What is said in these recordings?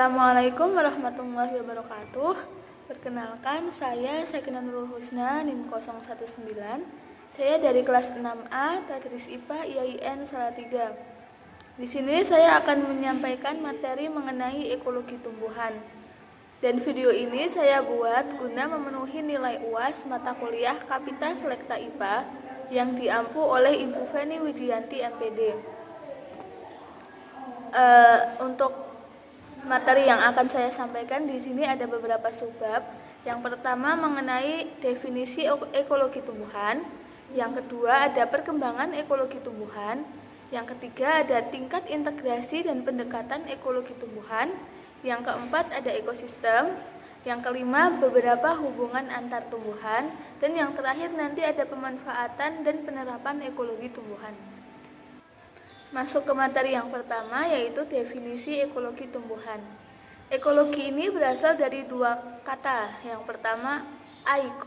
Assalamualaikum warahmatullahi wabarakatuh. Perkenalkan, saya Sakina Nurul Husna, NIM 019. Saya dari kelas 6A, Tadris IPA IAIN Salatiga. Di sini saya akan menyampaikan materi mengenai ekologi tumbuhan. Dan video ini saya buat guna memenuhi nilai UAS mata kuliah Kapita Selekta IPA yang diampu oleh Ibu Feni Widianti MPD. Untuk materi yang akan saya sampaikan di sini ada beberapa subbab. Yang pertama mengenai definisi ekologi tumbuhan. Yang kedua ada perkembangan ekologi tumbuhan. Yang ketiga ada tingkat integrasi dan pendekatan ekologi tumbuhan. Yang keempat ada ekosistem. Yang kelima beberapa hubungan antar tumbuhan. Dan yang terakhir nanti ada pemanfaatan dan penerapan ekologi tumbuhan. Masuk ke materi yang pertama, yaitu definisi ekologi tumbuhan. Ekologi ini berasal dari dua kata. Yang pertama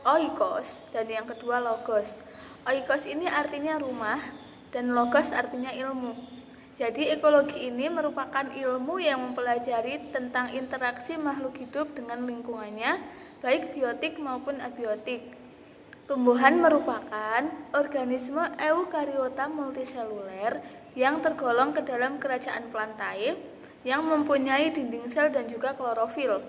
oikos dan yang kedua logos. Oikos ini artinya rumah dan logos artinya ilmu. Jadi ekologi ini merupakan ilmu yang mempelajari tentang interaksi makhluk hidup dengan lingkungannya, baik biotik maupun abiotik. Tumbuhan merupakan organisme eukariota multiseluler yang tergolong ke dalam kerajaan Plantae yang mempunyai dinding sel dan juga klorofil.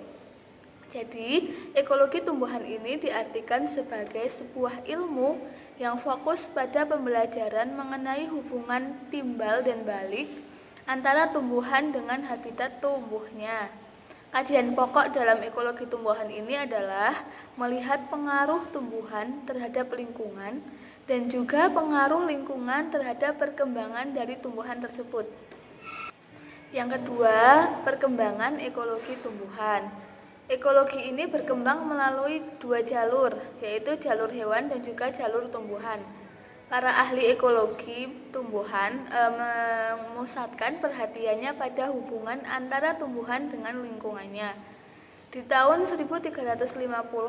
Jadi, ekologi tumbuhan ini diartikan sebagai sebuah ilmu yang fokus pada pembelajaran mengenai hubungan timbal dan balik antara tumbuhan dengan habitat tumbuhnya. Kajian pokok dalam ekologi tumbuhan ini adalah melihat pengaruh tumbuhan terhadap lingkungan dan juga pengaruh lingkungan terhadap perkembangan dari tumbuhan tersebut. Yang kedua, perkembangan ekologi tumbuhan. Ekologi ini berkembang melalui dua jalur, yaitu jalur hewan dan juga jalur tumbuhan. Para ahli ekologi tumbuhan memusatkan perhatiannya pada hubungan antara tumbuhan dengan lingkungannya. Di tahun 1350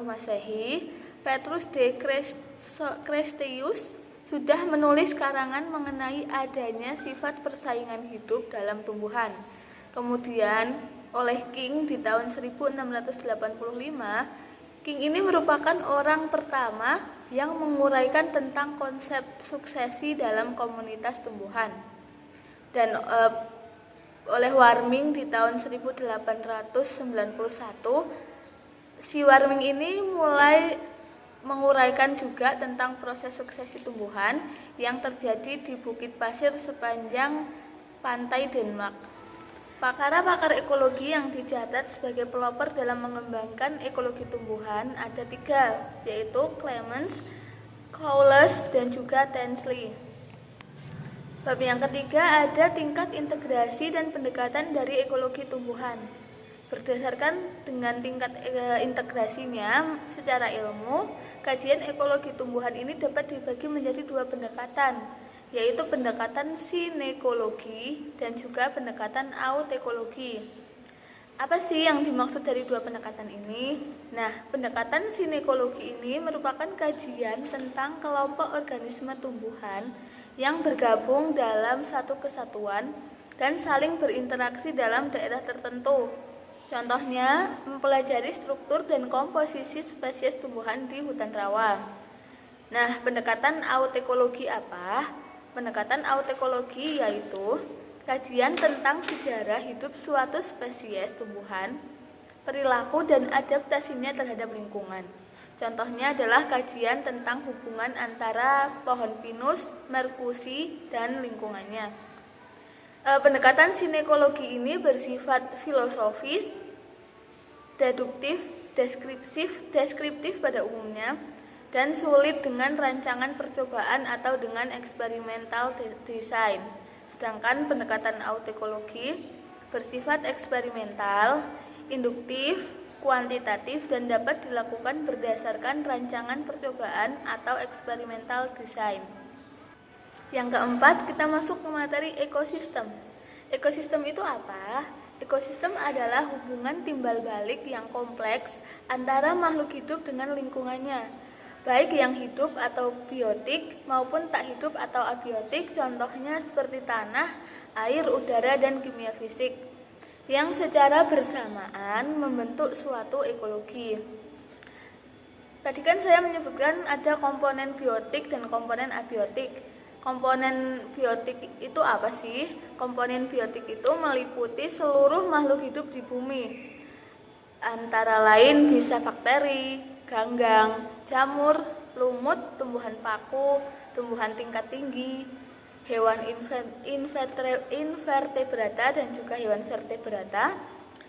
Masehi, Petrus de Crescentius sudah menulis karangan mengenai adanya sifat persaingan hidup dalam tumbuhan. Kemudian oleh King di tahun 1685, King ini merupakan orang pertama yang menguraikan tentang konsep suksesi dalam komunitas tumbuhan. Dan oleh Warming di tahun 1891, si Warming ini mulai menguraikan juga tentang proses suksesi tumbuhan yang terjadi di bukit pasir sepanjang pantai Denmark. Pakar-pakar ekologi yang dicatat sebagai pelopor dalam mengembangkan ekologi tumbuhan ada tiga, yaitu Clemens, Cowles, dan juga Tansley. Bab yang ketiga ada tingkat integrasi dan pendekatan dari ekologi tumbuhan. Berdasarkan dengan tingkat integrasinya secara ilmu, kajian ekologi tumbuhan ini dapat dibagi menjadi dua pendekatan, yaitu pendekatan sinekologi dan juga pendekatan autekologi. Apa sih yang dimaksud dari dua pendekatan ini? Nah, pendekatan sinekologi ini merupakan kajian tentang kelompok organisme tumbuhan yang bergabung dalam satu kesatuan dan saling berinteraksi dalam daerah tertentu. Contohnya, mempelajari struktur dan komposisi spesies tumbuhan di hutan rawa. Nah, pendekatan autekologi apa? Pendekatan autekologi yaitu kajian tentang sejarah hidup suatu spesies tumbuhan, perilaku dan adaptasinya terhadap lingkungan. Contohnya adalah kajian tentang hubungan antara pohon pinus, merkusi, dan lingkungannya. Pendekatan sinekologi ini bersifat filosofis, deduktif, deskriptif pada umumnya, dan sulit dengan rancangan percobaan atau dengan eksperimental design. Sedangkan pendekatan autekologi bersifat eksperimental, induktif, kuantitatif, dan dapat dilakukan berdasarkan rancangan percobaan atau eksperimental design. Yang keempat, kita masuk ke materi ekosistem. Ekosistem itu apa? Ekosistem adalah hubungan timbal balik yang kompleks antara makhluk hidup dengan lingkungannya, baik yang hidup atau biotik maupun tak hidup atau abiotik, contohnya seperti tanah, air, udara, dan kimia fisik. yang secara bersamaan membentuk suatu ekologi. Tadi kan saya menyebutkan ada komponen biotik dan komponen abiotik. Komponen biotik itu apa sih? Komponen biotik itu meliputi seluruh makhluk hidup di bumi. Antara lain bisa bakteri, ganggang, jamur, lumut, tumbuhan paku, tumbuhan tingkat tinggi, hewan invertebrata dan juga hewan vertebrata,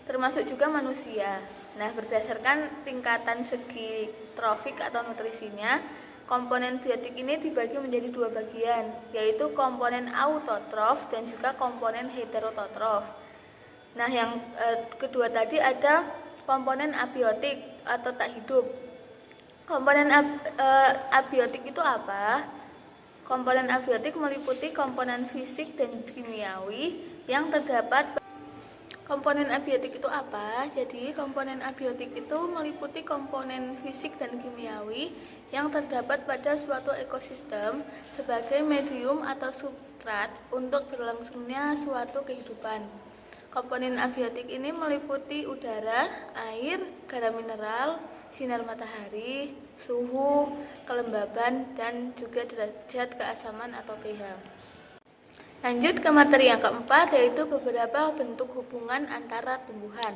termasuk juga manusia. Nah, berdasarkan tingkatan segi trofik atau nutrisinya, komponen biotik ini dibagi menjadi dua bagian, yaitu komponen autotrof dan juga komponen heterotrof. Nah, yang kedua tadi ada komponen abiotik atau tak hidup. Komponen abiotik itu apa? Komponen abiotik meliputi komponen fisik dan kimiawi yang terdapat. Komponen abiotik itu apa? Jadi komponen abiotik itu meliputi komponen fisik dan kimiawi yang terdapat pada suatu ekosistem sebagai medium atau substrat untuk berlangsungnya suatu kehidupan. Komponen abiotik ini meliputi udara, air, garam mineral, sinar matahari, suhu, kelembaban, dan juga derajat keasaman atau pH. Lanjut ke materi yang keempat, yaitu beberapa bentuk hubungan antara tumbuhan.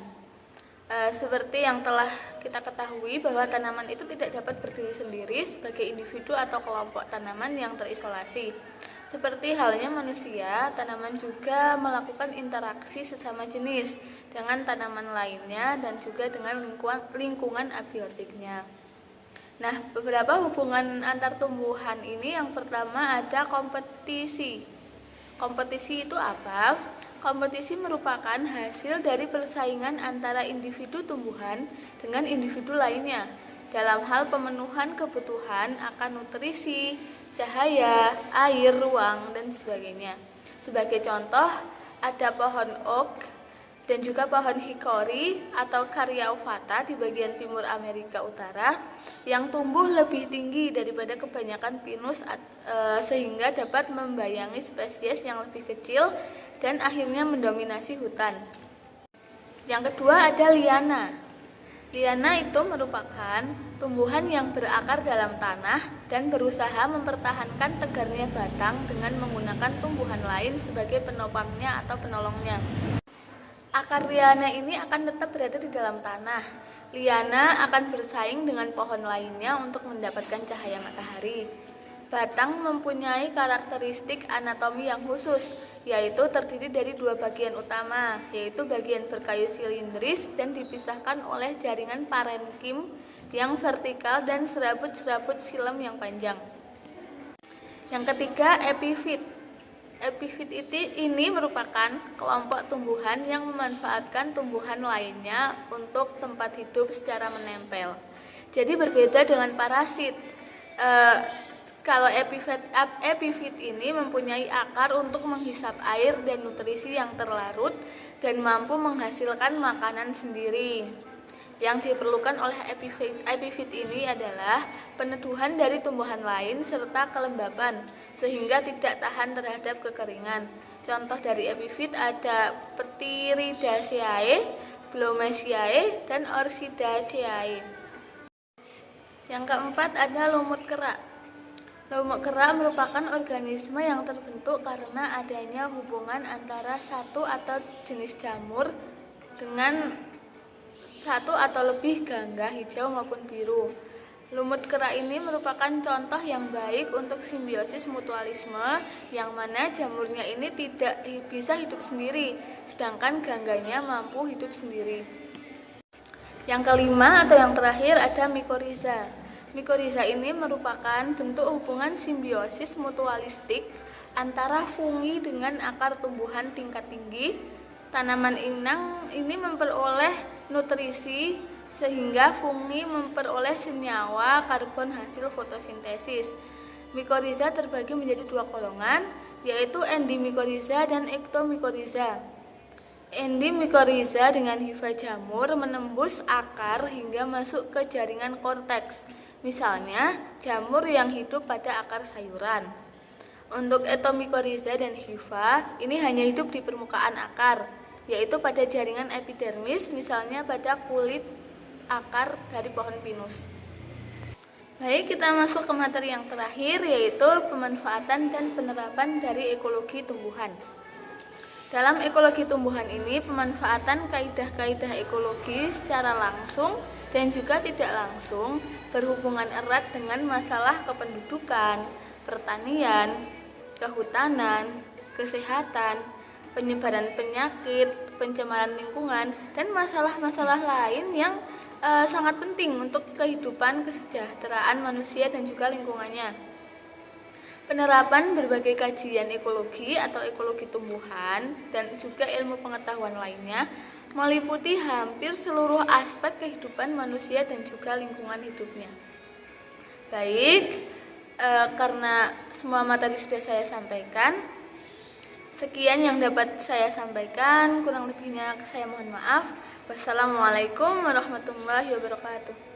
Seperti yang telah kita ketahui bahwa tanaman itu tidak dapat berdiri sendiri sebagai individu atau kelompok tanaman yang terisolasi. Seperti halnya manusia, tanaman juga melakukan interaksi sesama jenis dengan tanaman lainnya dan juga dengan lingkungan abiotiknya. Nah, beberapa hubungan antar tumbuhan ini yang pertama ada kompetisi. Kompetisi itu apa? Kompetisi merupakan hasil dari persaingan antara individu tumbuhan dengan individu lainnya dalam hal pemenuhan kebutuhan akan nutrisi, cahaya, air, ruang, dan sebagainya. Sebagai contoh, ada pohon oak dan juga pohon hickory atau Caryophyta di bagian timur Amerika Utara yang tumbuh lebih tinggi daripada kebanyakan pinus sehingga dapat membayangi spesies yang lebih kecil dan akhirnya mendominasi hutan. Yang kedua ada liana. Liana itu merupakan tumbuhan yang berakar dalam tanah dan berusaha mempertahankan tegarnya batang dengan menggunakan tumbuhan lain sebagai penopangnya atau penolongnya. Akar liana ini akan tetap berada di dalam tanah. Liana akan bersaing dengan pohon lainnya untuk mendapatkan cahaya matahari. Batang mempunyai karakteristik anatomi yang khusus, yaitu terdiri dari dua bagian utama, yaitu bagian berkayu silindris dan dipisahkan oleh jaringan parenkim yang vertikal dan serabut-serabut silem yang panjang. Yang ketiga, epifit. Epifit ini merupakan kelompok tumbuhan yang memanfaatkan tumbuhan lainnya untuk tempat hidup secara menempel. Jadi berbeda dengan parasit. Kalau epifit ini mempunyai akar untuk menghisap air dan nutrisi yang terlarut dan mampu menghasilkan makanan sendiri. Yang diperlukan oleh epifit ini adalah peneduhan dari tumbuhan lain serta kelembaban sehingga tidak tahan terhadap kekeringan. Contoh dari epifit ada Ptiridaceae, Blomesiae, dan Orchidaceae. Yang keempat ada lumut kerak. Lumut kerak merupakan organisme yang terbentuk karena adanya hubungan antara satu atau jenis jamur dengan satu atau lebih gangga hijau maupun biru. Lumut kerak ini merupakan contoh yang baik untuk simbiosis mutualisme yang mana jamurnya ini tidak bisa hidup sendiri, sedangkan gangganya mampu hidup sendiri. Yang kelima atau yang terakhir ada mikoriza. Mikoriza ini merupakan bentuk hubungan simbiosis mutualistik antara fungi dengan akar tumbuhan tingkat tinggi. Tanaman inang ini memperoleh nutrisi sehingga fungi memperoleh senyawa karbon hasil fotosintesis. Mikoriza terbagi menjadi dua golongan, yaitu endimikoriza dan ektomikoriza. Endimikoriza dengan hifa jamur menembus akar hingga masuk ke jaringan korteks. Misalnya, jamur yang hidup pada akar sayuran. Untuk ektomikoriza dan hifa, ini hanya hidup di permukaan akar. yaitu pada jaringan epidermis, misalnya pada kulit akar dari pohon pinus. Baik, kita masuk ke materi yang terakhir, yaitu pemanfaatan dan penerapan dari ekologi tumbuhan. Dalam ekologi tumbuhan ini, pemanfaatan kaidah-kaidah ekologi secara langsung dan juga tidak langsung berhubungan erat dengan masalah kependudukan, pertanian, kehutanan, kesehatan, penyebaran penyakit, pencemaran lingkungan, dan masalah-masalah lain yang sangat penting untuk kehidupan kesejahteraan manusia dan juga lingkungannya. Penerapan berbagai kajian ekologi atau ekologi tumbuhan dan juga ilmu pengetahuan lainnya meliputi hampir seluruh aspek kehidupan manusia dan juga lingkungan hidupnya. Baik, karena semua materi sudah saya sampaikan, sekian yang dapat saya sampaikan, kurang lebihnya saya mohon maaf. Wassalamualaikum warahmatullahi wabarakatuh.